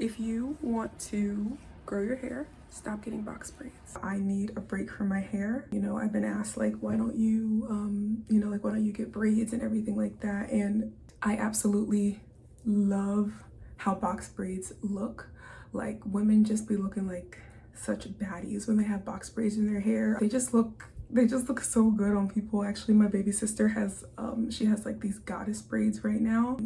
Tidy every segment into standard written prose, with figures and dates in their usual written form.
If you want to grow your hair, stop getting box braids. I need a break from my hair. You know, I've been asked like, why don't you, why don't you get braids and everything like that? And I absolutely love how box braids look. Like, women just be looking like such baddies when they have box braids in their hair. They just look so good on people. Actually, my baby sister has, she has like these goddess braids right now.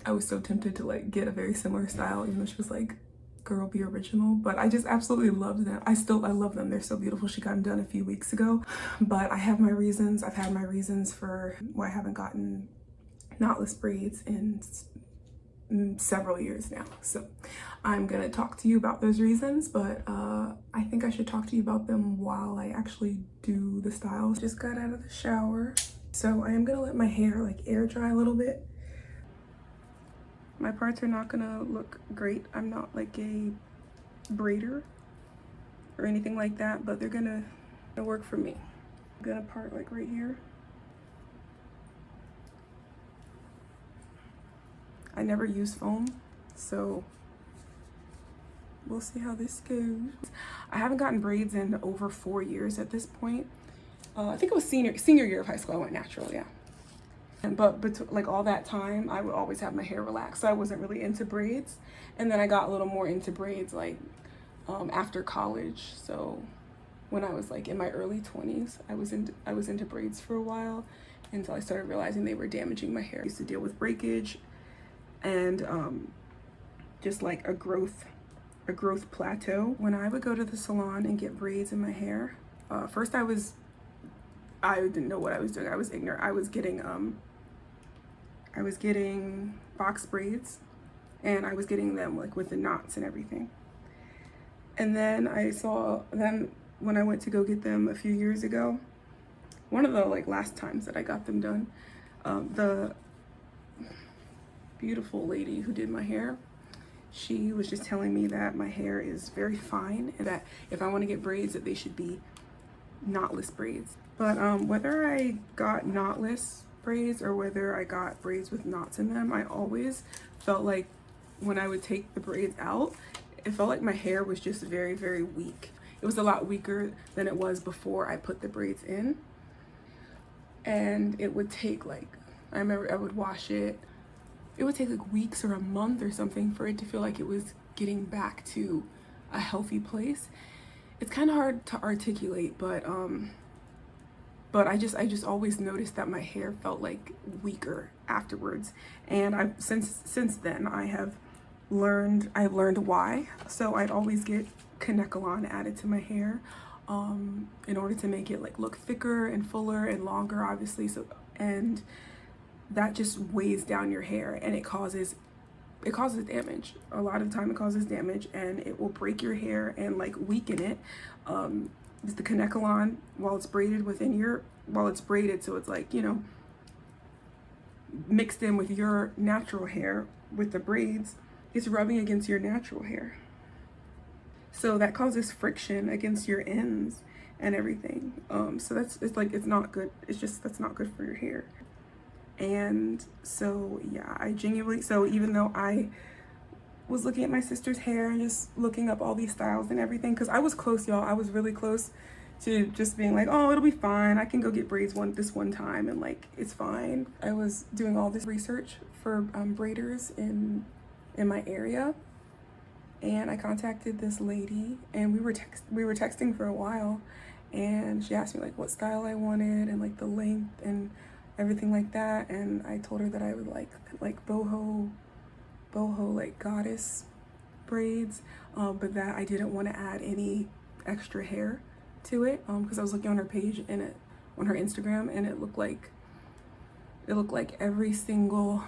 I was so tempted to like get a very similar style, even though she was like, girl, be original. But I just absolutely loved them. I love them. They're so beautiful. She got them done a few weeks ago. But I have my reasons. I've had my reasons for why I haven't gotten knotless braids in several years now. So I'm gonna talk to you about those reasons, but I think I should talk to you about them while I actually do the style. Just got out of the shower. So I am gonna let my hair like air dry a little bit. My parts are not gonna look great. I'm not like a braider or anything like that, but they're gonna work for me. I'm gonna part like right here. I never use foam, so we'll see how this goes. I haven't gotten braids in over 4 years at this point. I think it was senior year of high school I went natural, yeah. But like all that time, I would always have my hair relaxed, so I wasn't really into braids. And then I got a little more into braids like after college. So when I was like in my early 20s, I was into braids for a while until I started realizing they were damaging my hair. I used to deal with breakage and just like a growth plateau. When I would go to the salon and get braids in my hair, first I didn't know what I was doing. I was ignorant. I was getting box braids, and I was getting them like with the knots and everything. And then when I went to go get them a few years ago, one of the like last times that I got them done, the beautiful lady who did my hair, she was just telling me that my hair is very fine and that if I want to get braids that they should be knotless braids. But whether I got knotless braids or whether I got braids with knots in them, I always felt like when I would take the braids out, it felt like my hair was just very, very weak. It was a lot weaker than it was before I put the braids in. And it would take like, I remember I would wash it. It would take like weeks or a month or something for it to feel like it was getting back to a healthy place. It's kind of hard to articulate, but I just always noticed that my hair felt like weaker afterwards. And since then I've learned why. So I'd always get Kanekalon added to my hair in order to make it like look thicker and fuller and longer, obviously. So, and that just weighs down your hair and it causes damage. A lot of the time it causes damage and it will break your hair and like weaken it. The Kanekalon, while it's braided, so it's like, you know, mixed in with your natural hair with the braids, it's rubbing against your natural hair. So that causes friction against your ends and everything. So it's not good. That's not good for your hair. And so yeah, so even though I was looking at my sister's hair and just looking up all these styles and everything, because I was close, y'all. I was really close to just being like, oh, it'll be fine. I can go get braids this one time and like it's fine. I was doing all this research for braiders in my area, and I contacted this lady and we were texting for a while, and she asked me like what style I wanted and like the length and everything like that, and I told her that I would like boho like goddess braids, but that I didn't want to add any extra hair to it, because I was looking on her page and on her Instagram, and it looked like every single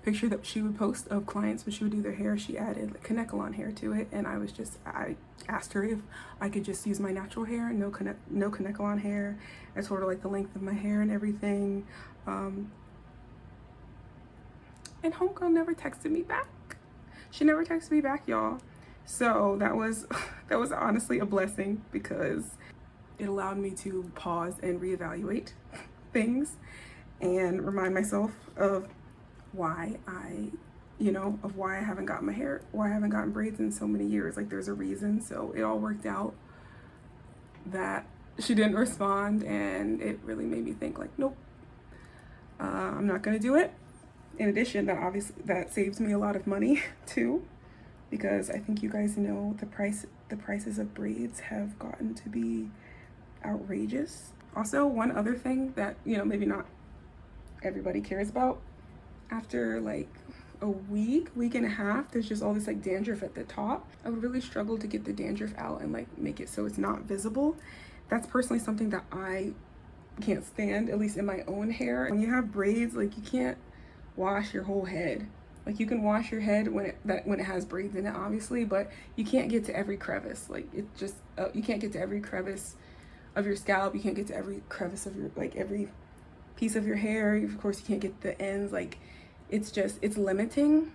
picture that she would post of clients when she would do their hair, she added like Kanekalon hair to it. And I asked her if I could just use my natural hair, no Kanekalon hair. I told her like the length of my hair and everything. And homegirl never texted me back. She never texted me back, y'all. So that was honestly a blessing, because it allowed me to pause and reevaluate things and remind myself of why I you know, of why I haven't gotten why I haven't gotten braids in so many years. Like, there's a reason. So it all worked out that she didn't respond, and it really made me think like, nope, I'm not gonna do it. In addition, that saves me a lot of money too, because I think you guys know the prices of braids have gotten to be outrageous. Also, one other thing that, you know, maybe not everybody cares about, after like a week and a half, there's just all this like dandruff at the top. I would really struggle to get the dandruff out and like make it so it's not visible. That's personally something that I can't stand, at least in my own hair. When you have braids, like, you can't wash your whole head. Like, you can wash your head when it has braids in it, obviously, but you can't get to every crevice. Like, it just you can't get to every crevice of your scalp. You can't get to every crevice of your, like, every piece of your hair. Of course, you can't get the ends. Like, it's limiting.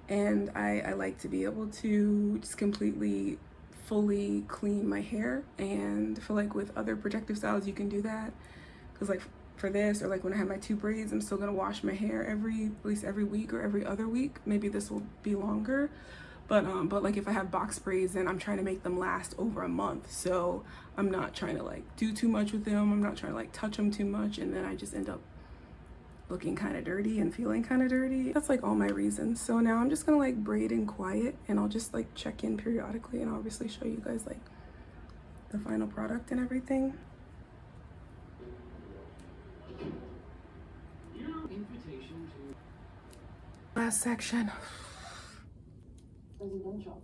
And I like to be able to just completely fully clean my hair, and I feel like with other protective styles you can do that, because like for this, or like when I have my 2 braids, I'm still gonna wash my hair at least every week or every other week. Maybe this will be longer, but like if I have box braids, then I'm trying to make them last over a month, so I'm not trying to like do too much with them. I'm not trying to like touch them too much, and then I just end up looking kind of dirty and feeling kind of dirty. That's like all my reasons. So now I'm just gonna like braid in quiet, and I'll just like check in periodically, and obviously show you guys like the final product and everything. Last section. Presidential.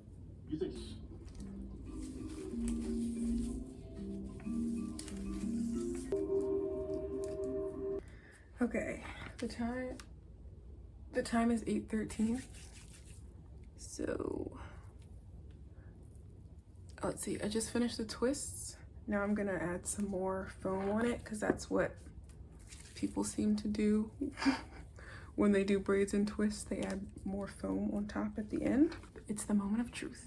You think? Okay, the time is 8:13. So let's see, I just finished the twists. Now I'm gonna add some more foam on it, because that's what people seem to do when they do braids and twists. They add more foam on top at the end. It's the moment of truth.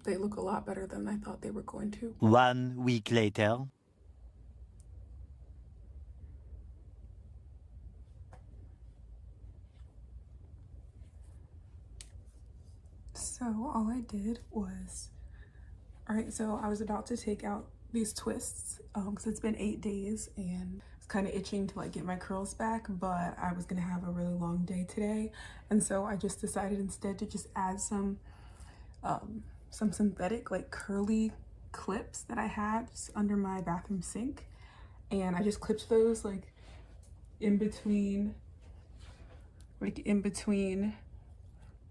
They look a lot better than I thought they were going to. 1 week later. So all I did was, all right, so I was about to take out these twists because it's been 8 days, and it's kind of itching to like get my curls back, but I was gonna have a really long day today, and so I just decided instead to just add some synthetic like curly clips that I had under my bathroom sink, and I just clipped those like in between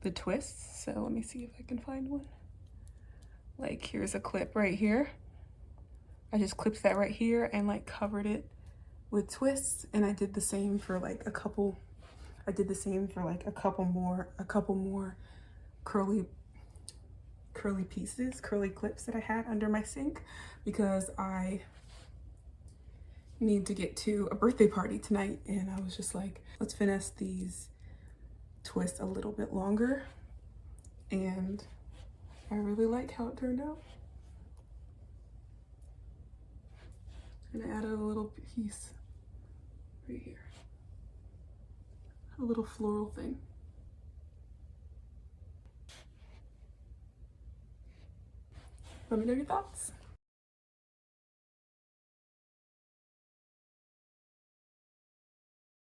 the twists. So let me see if I can find one. Like, here's a clip right here. I just clipped that right here and like covered it with twists, and I did the same for like a couple more curly clips that I had under my sink, because I need to get to a birthday party tonight, and I was just like, let's finesse these twists a little bit longer, and I really like how it turned out. And I added a little piece right here, a little floral thing. Let me know your thoughts.